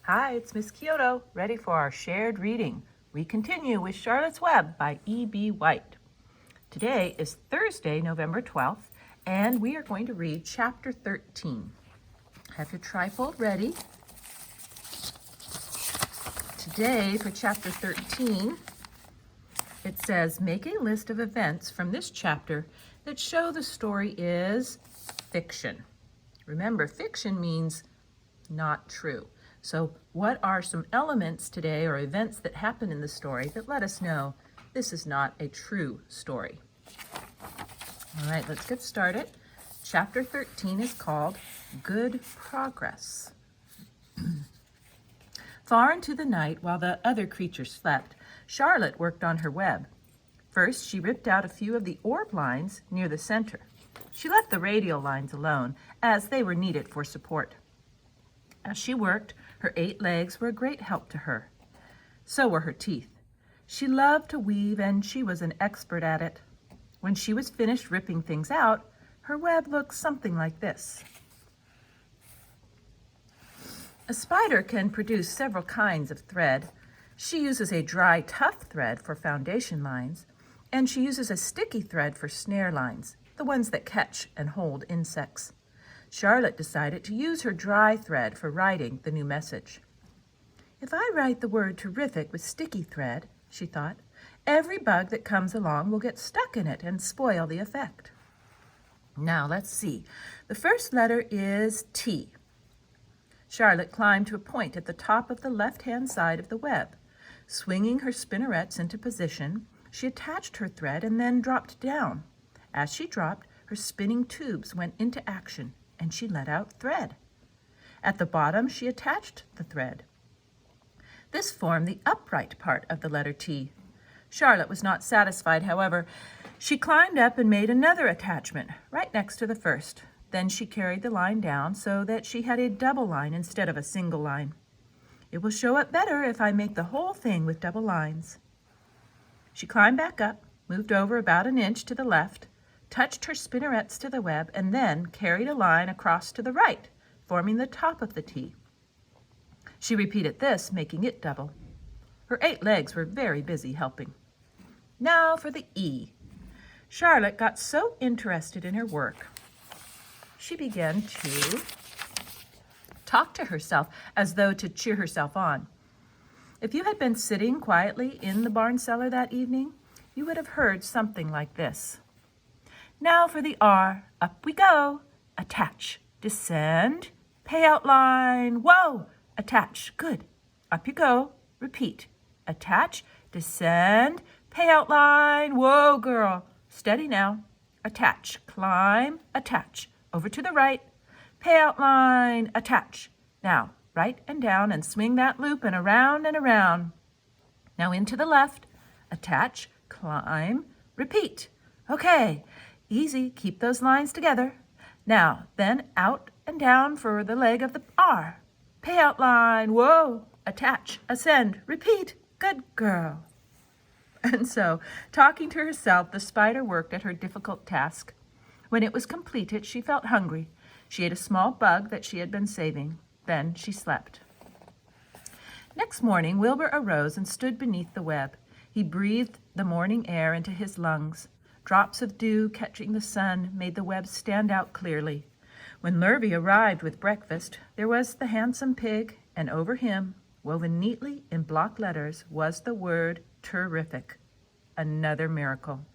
Hi, it's Miss Kyoto, ready for our shared reading. We continue with Charlotte's Web by E.B. White. Today is Thursday, November 12th, and we are going to read Chapter 13. Have your trifold ready. Today, for Chapter 13, it says, make a list of events from this chapter that show the story is fiction. Remember, fiction means not true. So what are some elements today or events that happen in the story that let us know this is not a true story? All right, let's get started. Chapter 13 is called Good Progress. Far into the night, while the other creatures slept, Charlotte worked on her web. First, she ripped out a few of the orb lines near the center. She left the radial lines alone, as they were needed for support. As she worked, her 8 legs were a great help to her. So were her teeth. She loved to weave, and she was an expert at it. When she was finished ripping things out, her web looked something like this. A spider can produce several kinds of thread. She uses a dry, tough thread for foundation lines, and she uses a sticky thread for snare lines, the ones that catch and hold insects. Charlotte decided to use her dry thread for writing the new message. If I write the word terrific with sticky thread, she thought, every bug that comes along will get stuck in it and spoil the effect. Now let's see. The first letter is T. Charlotte climbed to a point at the top of the left-hand side of the web. Swinging her spinnerets into position, she attached her thread and then dropped down. As she dropped, her spinning tubes went into action, and she let out thread. At the bottom, she attached the thread. This formed the upright part of the letter T. Charlotte was not satisfied, however. She climbed up and made another attachment right next to the first. Then she carried the line down so that she had a double line instead of a single line. It will show up better if I make the whole thing with double lines. She climbed back up, moved over about an inch to the left, touched her spinnerets to the web, and then carried a line across to the right, forming the top of the T. She repeated this, making it double. Her 8 legs were very busy helping. Now for the E. Charlotte got so interested in her work, she began to talk to herself as though to cheer herself on. If you had been sitting quietly in the barn cellar that evening, you would have heard something like this. Now for the R. Up we go. Attach. Descend. Payout line. Whoa. Attach. Good. Up you go. Repeat. Attach. Descend. Payout line. Whoa, girl. Steady now. Attach. Climb. Attach. Over to the right. Payout line. Attach. Now, right and down and swing that loop and around and around. Now into the left. Attach. Climb. Repeat. Okay. Easy, keep those lines together. Now, then out and down for the leg of the R. Payout line, whoa, attach, ascend, repeat. Good girl. And so, talking to herself, the spider worked at her difficult task. When it was completed, she felt hungry. She ate a small bug that she had been saving. Then she slept. Next morning, Wilbur arose and stood beneath the web. He breathed the morning air into his lungs. Drops of dew catching the sun made the web stand out clearly. When Lurvy arrived with breakfast, there was the handsome pig, and over him, woven neatly in block letters, was the word terrific. Another miracle.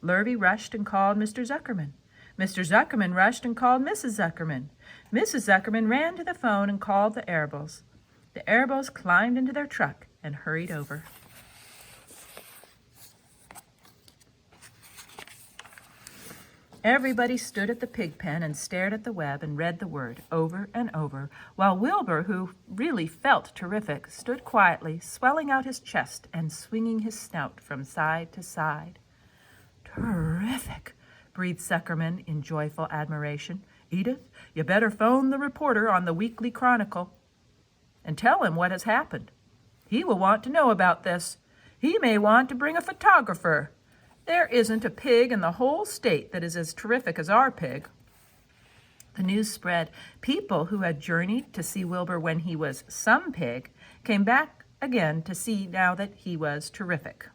Lurvy rushed and called Mr. Zuckerman. Mr. Zuckerman rushed and called Mrs. Zuckerman. Mrs. Zuckerman ran to the phone and called the Arabels. The Arabels climbed into their truck and hurried over. Everybody stood at the pig pen and stared at the web and read the word over and over, while Wilbur, who really felt terrific, stood quietly, swelling out his chest and swinging his snout from side to side. Terrific, breathed Zuckerman in joyful admiration. Edith, you better phone the reporter on the Weekly Chronicle and tell him what has happened. He will want to know about this. He may want to bring a photographer. There isn't a pig in the whole state that is as terrific as our pig. The news spread. People who had journeyed to see Wilbur when he was some pig came back again to see now that he was terrific.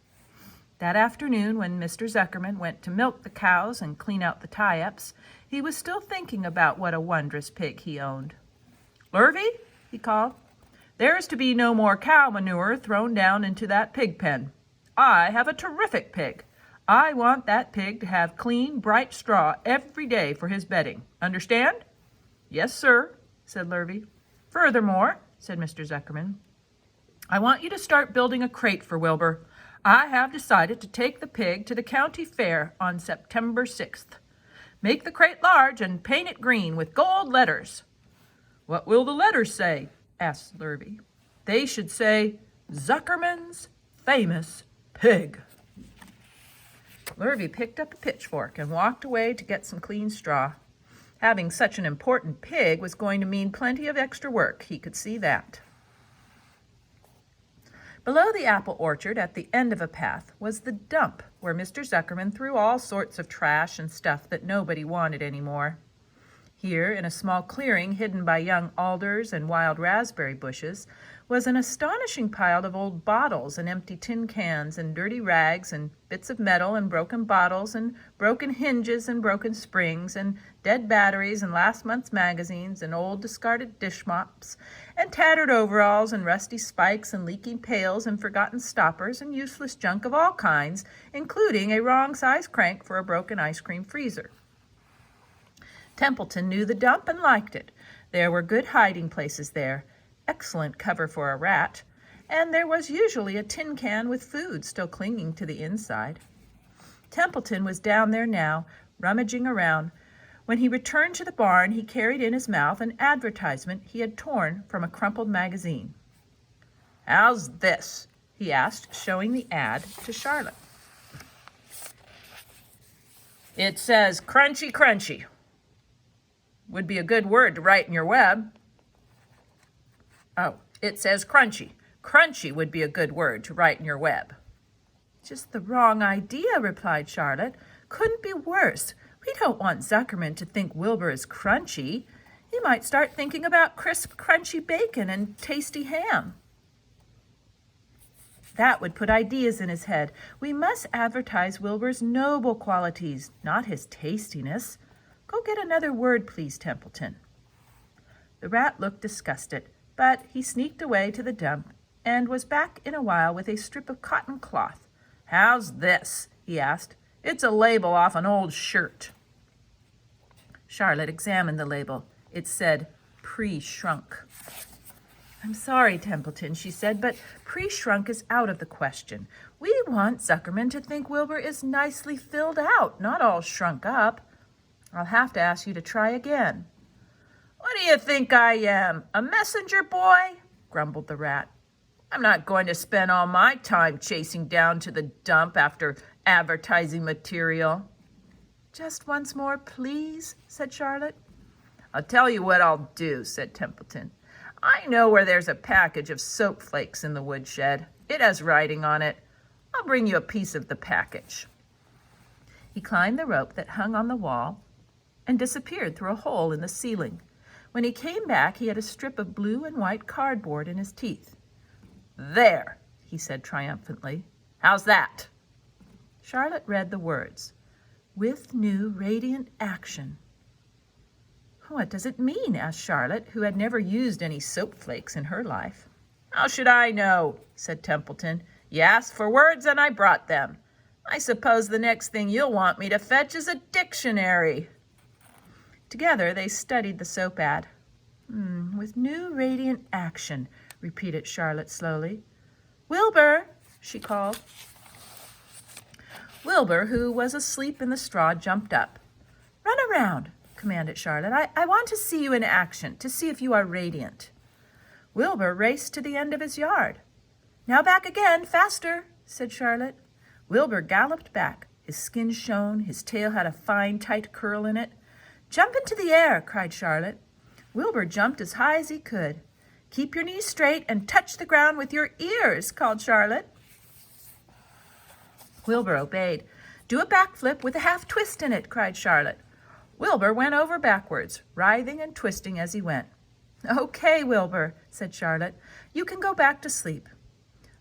That afternoon, when Mr. Zuckerman went to milk the cows and clean out the tie-ups, he was still thinking about what a wondrous pig he owned. "Lurvy," he called, "there is to be no more cow manure thrown down into that pig pen. I have a terrific pig. I want that pig to have clean, bright straw every day for his bedding. Understand?" "Yes, sir," said Lurvy. "Furthermore," said Mr. Zuckerman, "I want you to start building a crate for Wilbur. I have decided to take the pig to the county fair on September 6th. Make the crate large and paint it green with gold letters." "What will the letters say?" asked Lurvy. "They should say, 'Zuckerman's Famous Pig.'" Lurvy picked up a pitchfork and walked away to get some clean straw. Having such an important pig was going to mean plenty of extra work, he could see that. Below the apple orchard, at the end of a path, was the dump where Mr. Zuckerman threw all sorts of trash and stuff that nobody wanted anymore. Here, in a small clearing hidden by young alders and wild raspberry bushes, was an astonishing pile of old bottles and empty tin cans and dirty rags and bits of metal and broken bottles and broken hinges and broken springs and dead batteries and last month's magazines and old discarded dish mops and tattered overalls and rusty spikes and leaking pails and forgotten stoppers and useless junk of all kinds, including a wrong-size crank for a broken ice cream freezer. Templeton knew the dump and liked it. There were good hiding places there, excellent cover for a rat, and there was usually a tin can with food still clinging to the inside. Templeton was down there now, rummaging around. When he returned to the barn, he carried in his mouth an advertisement he had torn from a crumpled magazine. "How's this?" he asked, showing the ad to Charlotte. "It says crunchy, crunchy. Would be a good word to write in your web." "Oh, it says crunchy. Crunchy would be a good word to write in your web." "Just the wrong idea," replied Charlotte. "Couldn't be worse. We don't want Zuckerman to think Wilbur is crunchy. He might start thinking about crisp, crunchy bacon and tasty ham. That would put ideas in his head. We must advertise Wilbur's noble qualities, not his tastiness. Go get another word, please, Templeton." The rat looked disgusted, but he sneaked away to the dump and was back in a while with a strip of cotton cloth. "How's this?" he asked. "It's a label off an old shirt." Charlotte examined the label. It said, "Pre-shrunk." "I'm sorry, Templeton," she said, "but pre-shrunk is out of the question. We want Zuckerman to think Wilbur is nicely filled out, not all shrunk up. I'll have to ask you to try again." "What do you think I am, a messenger boy?" grumbled the rat. "I'm not going to spend all my time chasing down to the dump after advertising material." "Just once more, please," said Charlotte. "I'll tell you what I'll do," said Templeton. "I know where there's a package of soap flakes in the woodshed. It has writing on it. I'll bring you a piece of the package." He climbed the rope that hung on the wall and disappeared through a hole in the ceiling. When he came back, he had a strip of blue and white cardboard in his teeth. "There," he said triumphantly. "How's that?" Charlotte read the words, "With new radiant action." "What does it mean?" asked Charlotte, who had never used any soap flakes in her life. "How should I know?" said Templeton. "You asked for words and I brought them. I suppose the next thing you'll want me to fetch is a dictionary." Together they studied the soap ad. "With new radiant action," repeated Charlotte slowly. "Wilbur," she called. Wilbur, who was asleep in the straw, jumped up. "Run around," commanded Charlotte. I want to see you in action, to see if you are radiant." Wilbur raced to the end of his yard. "Now back again, faster," said Charlotte. Wilbur galloped back. His skin shone, his tail had a fine, tight curl in it. "Jump into the air," cried Charlotte. Wilbur jumped as high as he could. "Keep your knees straight and touch the ground with your ears," called Charlotte. Wilbur obeyed. "Do a backflip with a half twist in it," cried Charlotte. Wilbur went over backwards, writhing and twisting as he went. "Okay, Wilbur," said Charlotte. "You can go back to sleep."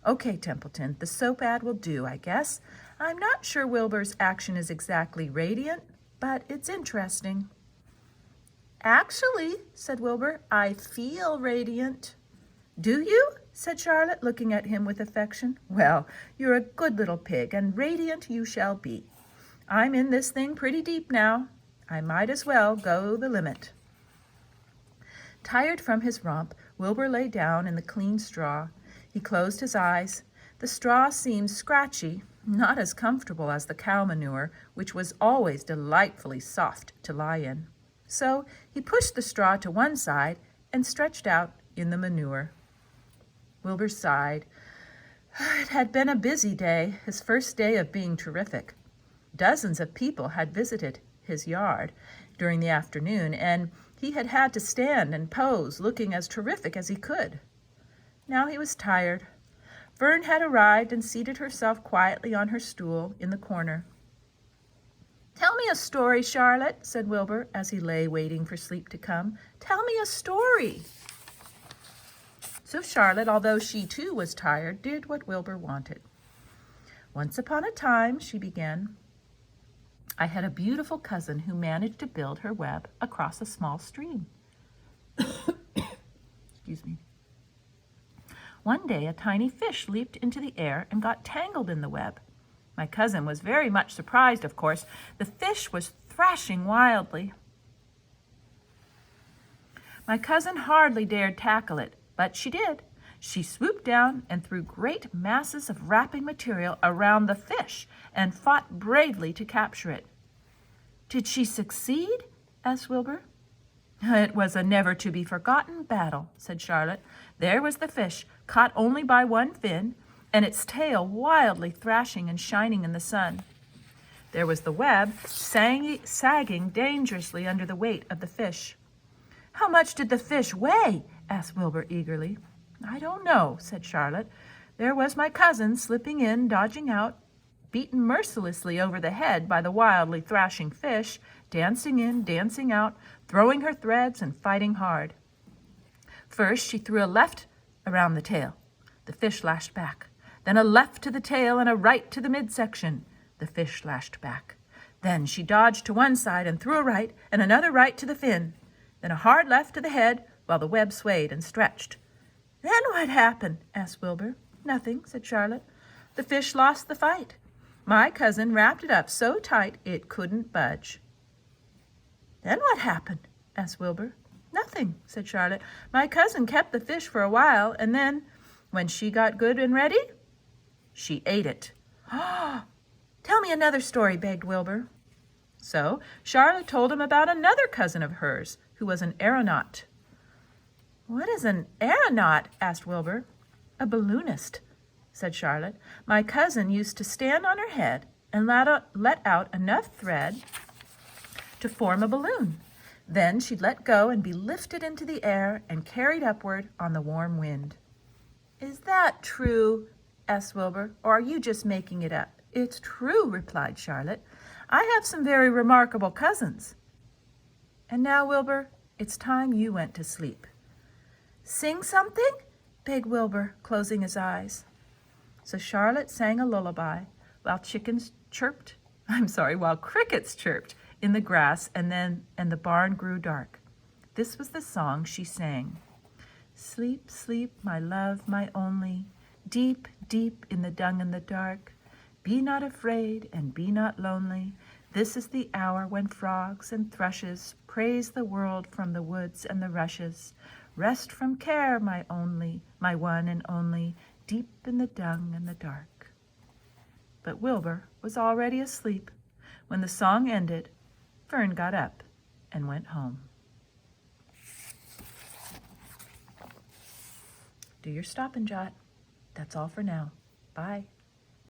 "Okay, Templeton, the soap ad will do, I guess. I'm not sure Wilbur's action is exactly radiant, but it's interesting." "Actually," said Wilbur, "I feel radiant." "Do you?" said Charlotte, looking at him with affection. "Well, you're a good little pig, and radiant you shall be. I'm in this thing pretty deep now. I might as well go the limit." Tired from his romp, Wilbur lay down in the clean straw. He closed his eyes. The straw seemed scratchy, not as comfortable as the cow manure, which was always delightfully soft to lie in. So he pushed the straw to one side and stretched out in the manure. Wilbur sighed. It had been a busy day, his first day of being terrific. Dozens of people had visited his yard during the afternoon, and he had had to stand and pose, looking as terrific as he could. Now he was tired. Fern had arrived and seated herself quietly on her stool in the corner. "Tell me a story, Charlotte," said Wilbur, as he lay waiting for sleep to come. "Tell me a story." So Charlotte, although she too was tired, did what Wilbur wanted. "Once upon a time," she began, "I had a beautiful cousin who managed to build her web across a small stream." Excuse me. One day a tiny fish leaped into the air and got tangled in the web. My cousin was very much surprised, of course. The fish was thrashing wildly. My cousin hardly dared tackle it, but she did. She swooped down and threw great masses of wrapping material around the fish and fought bravely to capture it. "Did she succeed?" asked Wilbur. "It was a never-to-be-forgotten battle," said Charlotte. "There was the fish, caught only by one fin, and its tail wildly thrashing and shining in the sun. There was the web sagging dangerously under the weight of the fish." "How much did the fish weigh?" asked Wilbur eagerly. "I don't know," said Charlotte. "There was my cousin slipping in, dodging out, beaten mercilessly over the head by the wildly thrashing fish, dancing in, dancing out, throwing her threads and fighting hard. First she threw a left around the tail. The fish lashed back. Then a left to the tail and a right to the midsection. The fish lashed back. Then she dodged to one side and threw a right and another right to the fin. Then a hard left to the head while the web swayed and stretched." "Then what happened?" asked Wilbur. "Nothing," said Charlotte. "The fish lost the fight. My cousin wrapped it up so tight it couldn't budge." "Then what happened?" asked Wilbur. "Nothing," said Charlotte. "My cousin kept the fish for a while, and then, when she got good and ready, she ate it." "Tell me another story," begged Wilbur. So Charlotte told him about another cousin of hers who was an aeronaut. "What is an aeronaut?" asked Wilbur. "A balloonist," said Charlotte. "My cousin used to stand on her head and let out enough thread to form a balloon. Then she'd let go and be lifted into the air and carried upward on the warm wind." "Is that true?" asked Wilbur, "or are you just making it up?" "It's true," replied Charlotte. "I have some very remarkable cousins." "And now, Wilbur, it's time you went to sleep." "Sing something?" begged Wilbur, closing his eyes. So Charlotte sang a lullaby while while crickets chirped in the grass, and the barn grew dark. This was the song she sang. "Sleep, sleep, my love, my only, deep, deep in the dung and the dark. Be not afraid and be not lonely. This is the hour when frogs and thrushes praise the world from the woods and the rushes. Rest from care, my only, my one and only, deep in the dung and the dark." But Wilbur was already asleep. When the song ended, Fern got up and went home. Do your stop and jot. That's all for now. Bye.